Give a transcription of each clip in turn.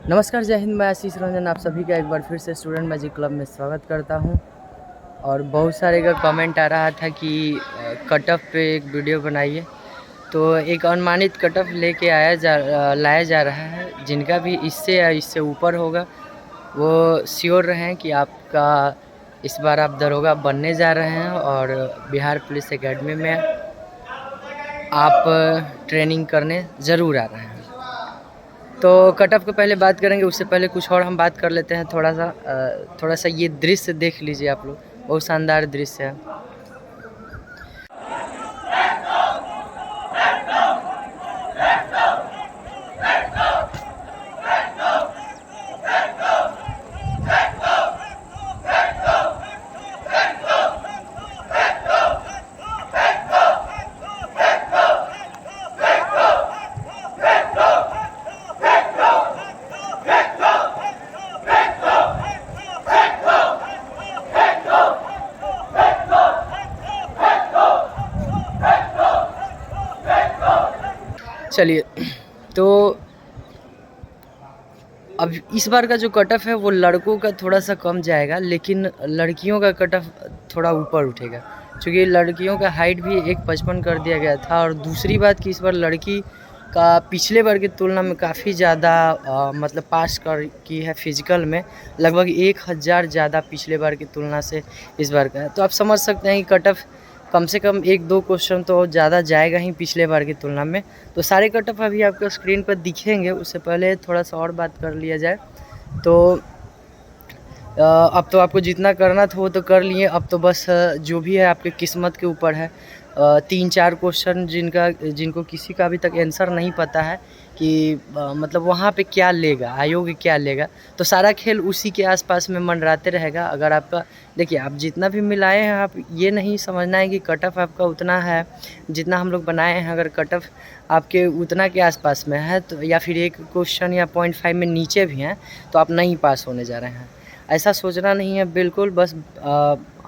नमस्कार, जय हिंद। मैं आशीष रंजन आप सभी का एक बार फिर से स्टूडेंट मैजिक क्लब में स्वागत करता हूं। और बहुत सारे का कमेंट आ रहा था कि कट ऑफ पे एक वीडियो बनाइए, तो एक अनुमानित कट ऑफ लेके लाया जा रहा है। जिनका भी इससे या इससे ऊपर होगा वो श्योर रहें कि आपका इस बार आप दरोगा बनने जा रहे हैं और बिहार पुलिस एकेडमी में आप ट्रेनिंग करने ज़रूर आ रहे हैं। तो कट ऑफ को पहले बात करेंगे, उससे पहले कुछ और हम बात कर लेते हैं। थोड़ा सा ये दृश्य देख लीजिए आप लोग, बहुत शानदार दृश्य है। चलिए, तो अब इस बार का जो कट ऑफ है वो लड़कों का थोड़ा सा कम जाएगा, लेकिन लड़कियों का कट ऑफ थोड़ा ऊपर उठेगा, क्योंकि लड़कियों का हाइट भी 1.55 कर दिया गया था। और दूसरी बात कि इस बार लड़की का पिछले बार की तुलना में काफ़ी ज़्यादा मतलब पास कर की है फिजिकल में, लगभग 1000 ज़्यादा पिछले बार की तुलना से इस बार का है। तो आप समझ सकते हैं कि कट ऑफ कम से कम 1-2 क्वेश्चन तो ज़्यादा जाएगा ही पिछले बार की तुलना में। तो सारे कट ऑफ अभी आपको स्क्रीन पर दिखेंगे, उससे पहले थोड़ा सा और बात कर लिया जाए। तो अब तो आपको जितना करना था वो तो कर लिए, अब तो बस जो भी है आपके किस्मत के ऊपर है। 3-4 क्वेश्चन जिनको किसी का अभी तक आंसर नहीं पता है कि मतलब वहाँ पे क्या लेगा, आयोग क्या लेगा, तो सारा खेल उसी के आसपास में मंडराते रहेगा। अगर आपका देखिए, आप जितना भी मिलाए हैं, आप ये नहीं समझना है कि कट ऑफ आपका उतना है जितना हम लोग बनाए हैं। अगर कट ऑफ आपके उतना के आसपास में है तो, या फिर एक क्वेश्चन या 0.5 में नीचे भी हैं, तो आप नहीं पास होने जा रहे हैं। ऐसा सोचना नहीं है बिल्कुल, बस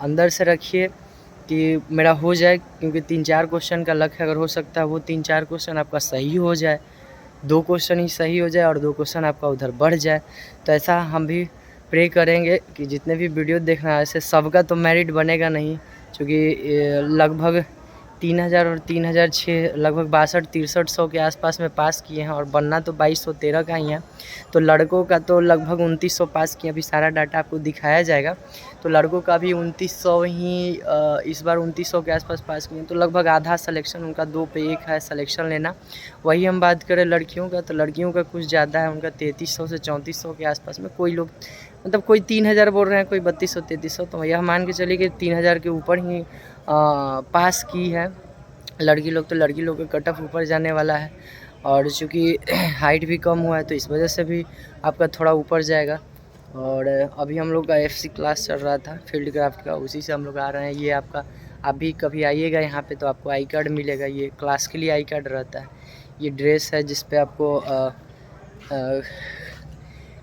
अंदर से रखिए कि मेरा हो जाए, क्योंकि 3-4 क्वेश्चन का लक्ष्य अगर हो सकता है वो 3-4 क्वेश्चन आपका सही हो जाए, 2 क्वेश्चन ही सही हो जाए और 2 क्वेश्चन आपका उधर बढ़ जाए। तो ऐसा हम भी प्रे करेंगे कि जितने भी वीडियो देख रहे हैं, ऐसे सबका तो मेरिट बनेगा नहीं, क्योंकि लगभग 3000 और 3006 लगभग 62-6300 के आसपास में पास किए हैं, और बनना तो 2213 का ही है। तो लड़कों का तो लगभग 2900 पास किए। अभी सारा डाटा आपको दिखाया जाएगा। तो लड़कों का भी 2900 ही इस बार 2900 के आसपास पास किए, तो लगभग आधा सिलेक्शन उनका 2 पे 1 है सिलेक्शन लेना। वही हम बात करें लड़कियों का, तो लड़कियों का कुछ ज़्यादा है, उनका 3300 से 3400 के आसपास में। कोई लोग मतलब कोई 3000 बोल रहे हैं, कोई 3200-3300, तो यह मान के चलिए कि 3000 के ऊपर ही पास की है लड़की लोग। तो लड़की लोग का कट ऑफ ऊपर जाने वाला है, और चूँकि हाइट भी कम हुआ है तो इस वजह से भी आपका थोड़ा ऊपर जाएगा। और अभी हम लोग का FC क्लास चल रहा था फील्ड क्राफ्ट का, उसी से हम लोग आ रहे हैं। ये आपका, आप भी कभी आइएगा यहाँ पे तो आपको आई कार्ड मिलेगा। ये क्लास के लिए आई कार्ड रहता है। ये ड्रेस है जिस पे आपको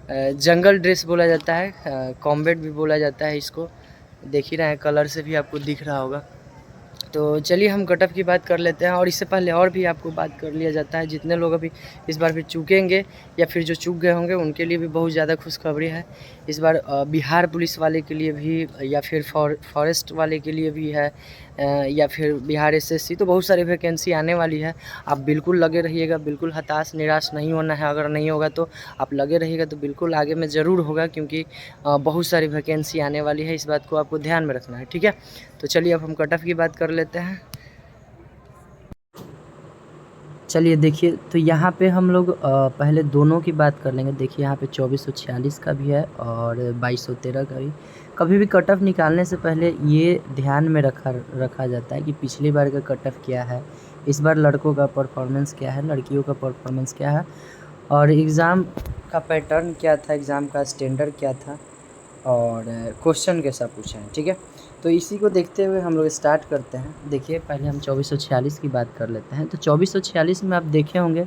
जंगल ड्रेस बोला जाता है, कॉम्बैट भी बोला जाता है इसको। देख ही रहे हैं, कलर से भी आपको दिख रहा होगा। तो चलिए हम कट ऑफ की बात कर लेते हैं, और इससे पहले और भी आपको बात कर लिया जाता है। जितने लोग अभी इस बार भी चूकेंगे या फिर जो चूक गए होंगे उनके लिए भी बहुत ज़्यादा खुशखबरी है। इस बार बिहार पुलिस वाले के लिए भी, या फिर फॉरेस्ट वाले के लिए भी है, या फिर बिहार SSC, तो बहुत सारी वैकेंसी आने वाली है। आप बिल्कुल लगे रहिएगा, बिल्कुल हताश निराश नहीं होना है। अगर नहीं होगा तो आप लगे रहिएगा तो बिल्कुल आगे में ज़रूर होगा, क्योंकि बहुत सारी वैकेंसी आने वाली है। इस बात को आपको ध्यान में रखना है, ठीक है। तो चलिए अब हम कट ऑफ की बात कर लेते हैं। चलिए देखिए, तो यहाँ पे हम लोग पहले दोनों की बात कर लेंगे। देखिए यहाँ पे 2446 का भी है और 2213 का भी। कभी भी कट ऑफ निकालने से पहले ये ध्यान में रखा जाता है कि पिछली बार का कट ऑफ क्या है, इस बार लड़कों का परफॉर्मेंस क्या है, लड़कियों का परफॉर्मेंस क्या है, और एग्ज़ाम का पैटर्न क्या था, एग्ज़ाम का स्टैंडर्ड क्या था, और क्वेश्चन कैसा पूछा है, ठीक है। तो इसी को देखते हुए हम लोग स्टार्ट करते हैं। देखिए पहले हम 2446 की बात कर लेते हैं। तो 2446 में आप देखे होंगे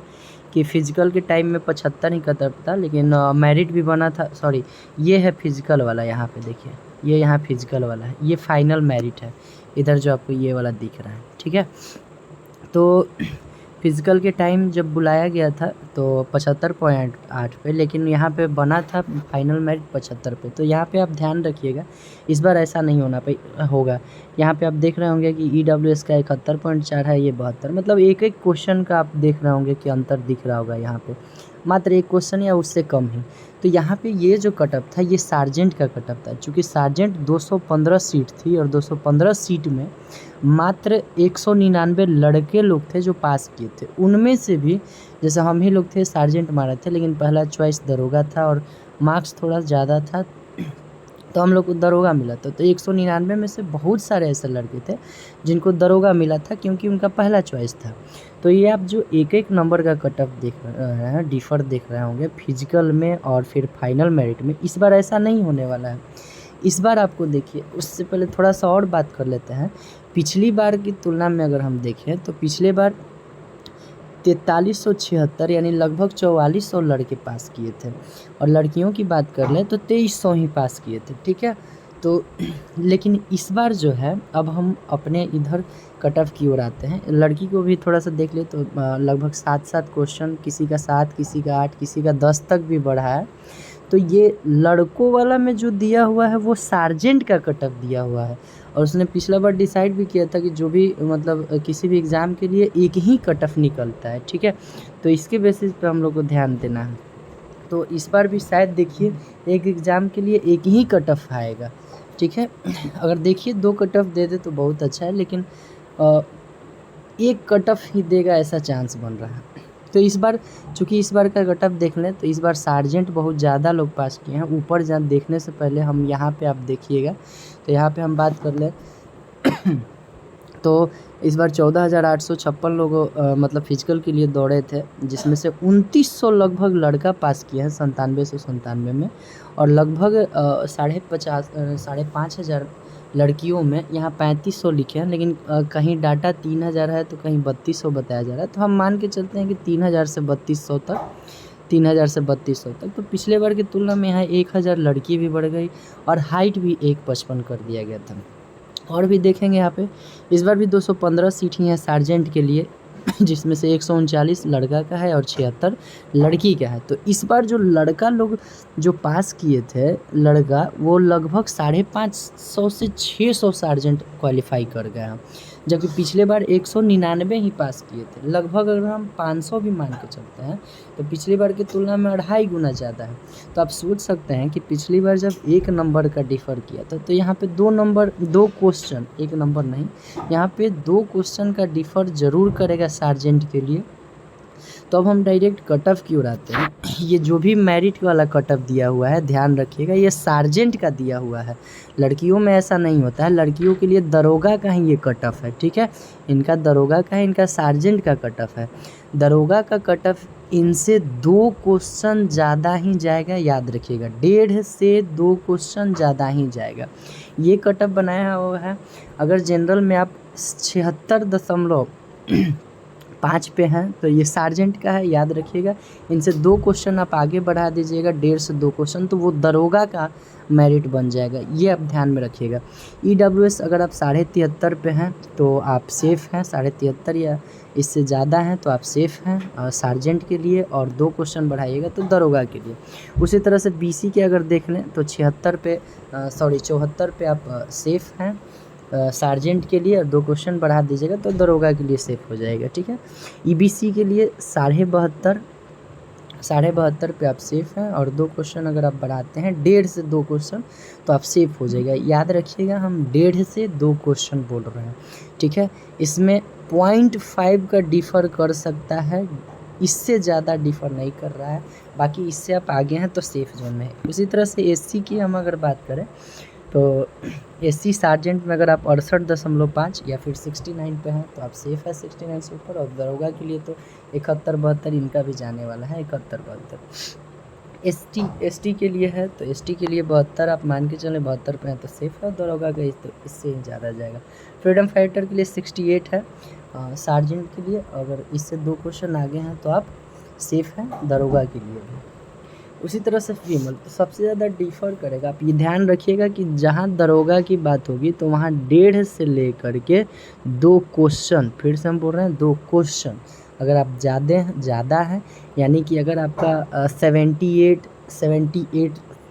कि फ़िज़िकल के टाइम में 75 ही कट ऑफ था, लेकिन मेरिट भी बना था। सॉरी, ये है फ़िज़िकल वाला, यहाँ पे देखिए, ये यहाँ फ़िज़िकल वाला है, ये फाइनल मेरिट है, इधर जो आपको ये वाला दिख रहा है, ठीक है। तो फिज़िकल के टाइम जब बुलाया गया था तो 75.8 पे, लेकिन यहाँ पे बना था फाइनल मेरिट 75 पे। तो यहाँ पे आप ध्यान रखिएगा, इस बार ऐसा नहीं होगा। यहाँ पे आप देख रहे होंगे कि EWS का 71.4 है, ये 72, मतलब एक एक क्वेश्चन का आप देख रहे होंगे कि अंतर दिख रहा होगा यहाँ पे, मात्र एक क्वेश्चन या उससे कम ही। तो यहाँ पे ये जो कटअप था ये सार्जेंट का कटअप था, चूँकि सार्जेंट 215 सीट थी और 215 सीट में मात्र 199 लड़के लोग थे जो पास किए थे। उनमें से भी जैसे हम ही लोग थे सार्जेंट मारे थे, लेकिन पहला चॉइस दरोगा था और मार्क्स थोड़ा ज़्यादा था तो हम लोग को दरोगा मिला था। तो 199 में से बहुत सारे ऐसे लड़के थे जिनको दरोगा मिला था क्योंकि उनका पहला चॉइस था। तो ये आप जो एक एक नंबर का कट ऑफ देख रहे हैं, डिफ़र देख रहे होंगे फिजिकल में और फिर फाइनल मेरिट में, इस बार ऐसा नहीं होने वाला है। इस बार आपको देखिए, उससे पहले थोड़ा सा और बात कर लेते हैं। पिछली बार की तुलना में अगर हम देखें तो पिछले बार 4376 यानी लगभग 4400 लड़के पास किए थे, और लड़कियों की बात कर लें तो 2300 ही पास किए थे, ठीक है। तो लेकिन इस बार जो है, अब हम अपने इधर कट ऑफ की ओर आते हैं। लड़की को भी थोड़ा सा देख ले तो लगभग 7-7 क्वेश्चन, किसी का 7, किसी का 8, किसी का 10 तक भी बढ़ा है। तो ये लड़कों वाला में जो दिया हुआ है वो सार्जेंट का कट ऑफ दिया हुआ है, और उसने पिछला बार डिसाइड भी किया था कि जो भी मतलब किसी भी एग्ज़ाम के लिए एक ही कट ऑफ निकलता है, ठीक है। तो इसके बेसिस पे हम लोग को ध्यान देना है। तो इस बार भी शायद देखिए एक एग्ज़ाम के लिए एक ही कट ऑफ आएगा, ठीक है। अगर देखिए 2 कट ऑफ दे दे तो बहुत अच्छा है, लेकिन एक कट ऑफ ही देगा ऐसा चांस बन रहा है। तो इस बार चूँकि इस बार का कट ऑफ देख लें तो इस बार सार्जेंट बहुत ज़्यादा लोग पास किए हैं। ऊपर देखने से पहले हम यहाँ पे आप देखिएगा, तो यहाँ पे हम बात कर लें तो इस बार 14,856 लोग मतलब फिजिकल के लिए दौड़े थे, जिसमें से 2900 लगभग लड़का पास किए हैं 9797 में, और लगभग 5,500 लड़कियों में यहाँ 3500 लिखे हैं, लेकिन कहीं डाटा 3000 है तो कहीं 3200 बताया जा रहा है। तो हम मान के चलते हैं कि 3000 से 3200 तक, 3000 से 3200 तक। तो पिछले बार की तुलना में यहाँ 1000 लड़की भी बढ़ गई और हाइट भी 155 कर दिया गया था। और भी देखेंगे यहाँ पे इस बार भी 215 सीट ही हैं सार्जेंट के लिए, जिसमें से 139 लड़का का है और 76 लड़की का है। तो इस बार जो लड़का लोग जो पास किए थे लड़का, वो लगभग 550 से 600 सार्जेंट क्वालिफाई कर गए हैं, जबकि पिछले बार 199 ही पास किए थे। लगभग अगर हम 500 भी मान के चलते हैं तो पिछली बार की तुलना में 2.5 गुना ज़्यादा है। तो आप सोच सकते हैं कि पिछली बार जब 1 नंबर का डिफ़र किया था तो यहाँ पे 2 क्वेश्चन, 1 नंबर नहीं, यहाँ पे 2 क्वेश्चन का डिफ़र ज़रूर करेगा सार्जेंट के लिए। तो अब हम डायरेक्ट कट ऑफ की ओर आते हैं। ये जो भी मेरिट वाला कट ऑफ दिया हुआ है, ध्यान रखिएगा, ये सार्जेंट का दिया हुआ है। लड़कियों में ऐसा नहीं होता है, लड़कियों के लिए दरोगा का ही ये कट ऑफ है, ठीक है। इनका दरोगा का है, इनका सार्जेंट का कट ऑफ है। दरोगा का कट ऑफ इनसे 2 क्वेश्चन ज़्यादा ही जाएगा, याद रखिएगा, 1.5 से 2 क्वेश्चन ज़्यादा ही जाएगा। ये कट ऑफ बनाया हुआ है। अगर जनरल में आप 76.5 पे हैं तो ये सार्जेंट का है, याद रखिएगा। इनसे 2 क्वेश्चन आप आगे बढ़ा दीजिएगा, 1.5 से 2 क्वेश्चन, तो वो दरोगा का मेरिट बन जाएगा। ये आप ध्यान में रखिएगा। EWS अगर आप 73.5 पे हैं तो आप सेफ़ हैं, 73.5 या इससे ज़्यादा हैं तो आप सेफ़ हैं सार्जेंट के लिए, और 2 क्वेश्चन बढ़ाइएगा तो दरोगा के लिए। उसी तरह से BC के अगर देख लें तो 74 पे आप सेफ़ हैं सार्जेंट के लिए, और 2 क्वेश्चन बढ़ा दीजिएगा तो दरोगा के लिए सेफ़ हो जाएगा, ठीक है। EBC के लिए 72.5 पे आप सेफ़ हैं, और 2 क्वेश्चन अगर आप बढ़ाते हैं 1.5 से 2 क्वेश्चन तो आप सेफ़ हो जाएगा। याद रखिएगा, हम 1.5 से 2 क्वेश्चन बोल रहे हैं, ठीक है। इसमें 0.5 का डिफ़र कर सकता है, इससे ज़्यादा डिफ़र नहीं कर रहा है। बाकी इससे आप आगे हैं तो सेफ़ जोन में है। उसी तरह से SC की हम अगर बात करें तो SC सार्जेंट में अगर आप 68.5 या फिर 69 पे हैं तो आप सेफ़ है 69 से ऊपर, और दरोगा के लिए तो 71-72 इनका भी जाने वाला है, 71-72। ST के लिए है तो ST के लिए 72 आप मान के चलें, 72 पे हैं तो सेफ़ है। दरोगा का तो इससे ही ज़्यादा जाएगा। फ्रीडम फाइटर के लिए 68 है सार्जेंट के लिए, अगर इससे 2 क्वेश्चन आगे हैं तो आप सेफ़ हैं दरोगा के लिए भी। उसी तरह से फीमेल तो सबसे ज़्यादा डिफ़र करेगा। आप ये ध्यान रखिएगा कि जहाँ दरोगा की बात होगी तो वहाँ 1.5 से लेकर के 2 क्वेश्चन, फिर से हम बोल रहे हैं 2 क्वेश्चन, अगर आप ज़्यादा हैं यानी कि अगर आपका 78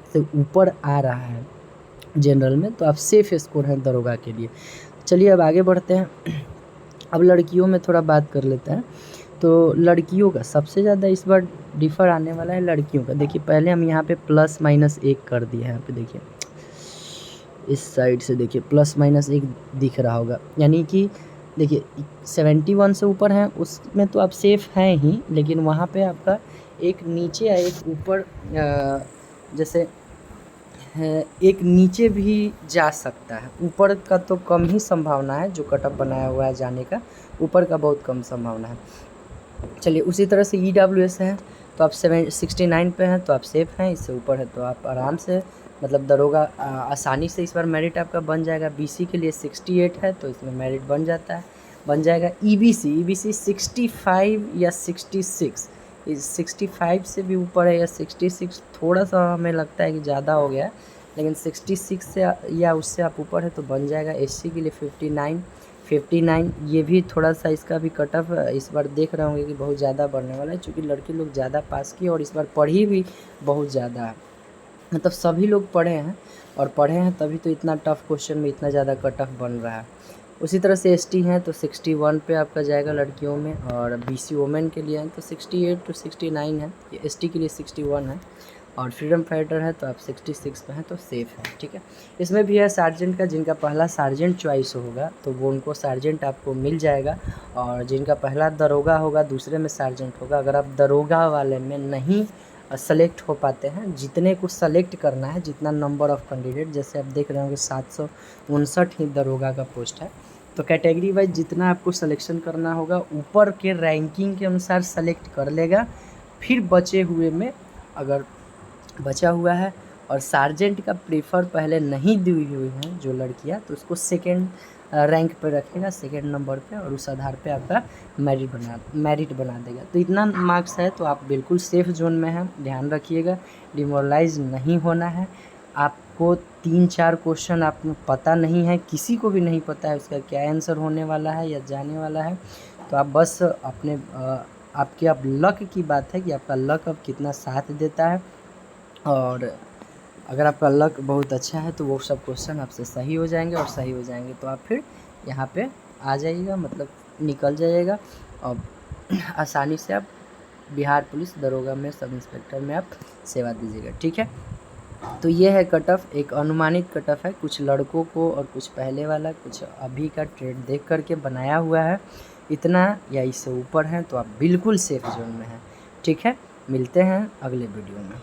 से ऊपर आ रहा है जनरल में, तो आप सेफ़ स्कोर हैं दरोगा के लिए। चलिए अब आगे बढ़ते हैं। अब लड़कियों में थोड़ा बात कर लेते हैं। तो लड़कियों का सबसे ज़्यादा इस बार डिफ़र आने वाला है लड़कियों का। देखिए पहले हम यहाँ पे +-1 कर दिए हैं, यहाँ पे देखिए इस साइड से देखिए +-1 दिख रहा होगा, यानी कि देखिए 71 से ऊपर हैं उसमें तो आप सेफ़ हैं ही, लेकिन वहाँ पे आपका एक नीचे या एक ऊपर जैसे एक नीचे भी जा सकता है। ऊपर का तो कम ही संभावना है, जो कट ऑफ बनाया हुआ है जाने का, ऊपर का बहुत कम संभावना है। चलिए उसी तरह से EWS है, तो आप 69 पे हैं तो आप सेफ़ हैं, इससे ऊपर है तो आप आराम से मतलब दरोगा आसानी से इस बार मेरिट आपका बन जाएगा। BC के लिए 68 है तो इसमें मेरिट बन जाएगा। EBC 65 या 66, इस 65 से भी ऊपर है या 66 थोड़ा सा हमें लगता है कि ज़्यादा हो गया है, लेकिन 66 से या उससे आप ऊपर है तो बन जाएगा। SC के लिए 59 ये भी थोड़ा सा इसका भी कट ऑफ इस बार देख रहे होंगे कि बहुत ज़्यादा बढ़ने वाला है, क्योंकि लड़के लोग ज़्यादा पास किए और इस बार पढ़ी भी बहुत ज़्यादा है। मतलब सभी लोग पढ़े हैं तभी तो इतना टफ क्वेश्चन में इतना ज़्यादा कट ऑफ बन रहा है। उसी तरह से ST हैं तो 61 पे आपका जाएगा लड़कियों में, और BC वोमेन के लिए हैं तो 68 to 69 है, ये ST के लिए 61 है, और फ्रीडम फाइटर है तो आप 66 पे हैं तो सेफ़ है। ठीक है, इसमें भी है सार्जेंट का, जिनका पहला सार्जेंट चॉइस होगा तो वो उनको सार्जेंट आपको मिल जाएगा, और जिनका पहला दरोगा होगा दूसरे में सार्जेंट होगा। अगर आप दरोगा वाले में नहीं सेलेक्ट हो पाते हैं, जितने को सेलेक्ट करना है, जितना नंबर ऑफ़ कैंडिडेट, जैसे आप देख रहे होंगे 759 ही दरोगा का पोस्ट है, तो कैटेगरी वाइज जितना आपको सिलेक्शन करना होगा ऊपर के रैंकिंग के अनुसार सेलेक्ट कर लेगा। फिर बचे हुए में अगर बचा हुआ है और सार्जेंट का प्रेफर पहले नहीं दी हुई हैं जो लड़कियां, तो उसको सेकंड रैंक पर रखेगा, सेकंड नंबर पे, और उस आधार पे आपका मेरिट बना देगा। तो इतना मार्क्स है तो आप बिल्कुल सेफ़ जोन में हैं, ध्यान रखिएगा, डिमोरलाइज नहीं होना है। आपको 3-4 क्वेश्चन आपको पता नहीं है, किसी को भी नहीं पता है उसका क्या आंसर होने वाला है या जाने वाला है, तो आप बस अपने आपके अब लक की बात है कि आपका लक अब कितना साथ देता है। और अगर आपका लक बहुत अच्छा है तो वो सब क्वेश्चन आपसे सही हो जाएंगे, और सही हो जाएंगे तो आप फिर यहाँ पे आ जाइएगा, मतलब निकल जाइएगा, और आसानी से आप बिहार पुलिस दरोगा में, सब इंस्पेक्टर में आप सेवा दीजिएगा। ठीक है, तो ये है कट ऑफ, एक अनुमानित कट ऑफ है, कुछ लड़कों को और कुछ पहले वाला, कुछ अभी का ट्रेंड देख करके बनाया हुआ है। इतना या इससे ऊपर है तो आप बिल्कुल सेफ जोन में हैं। ठीक है, मिलते हैं अगले वीडियो में।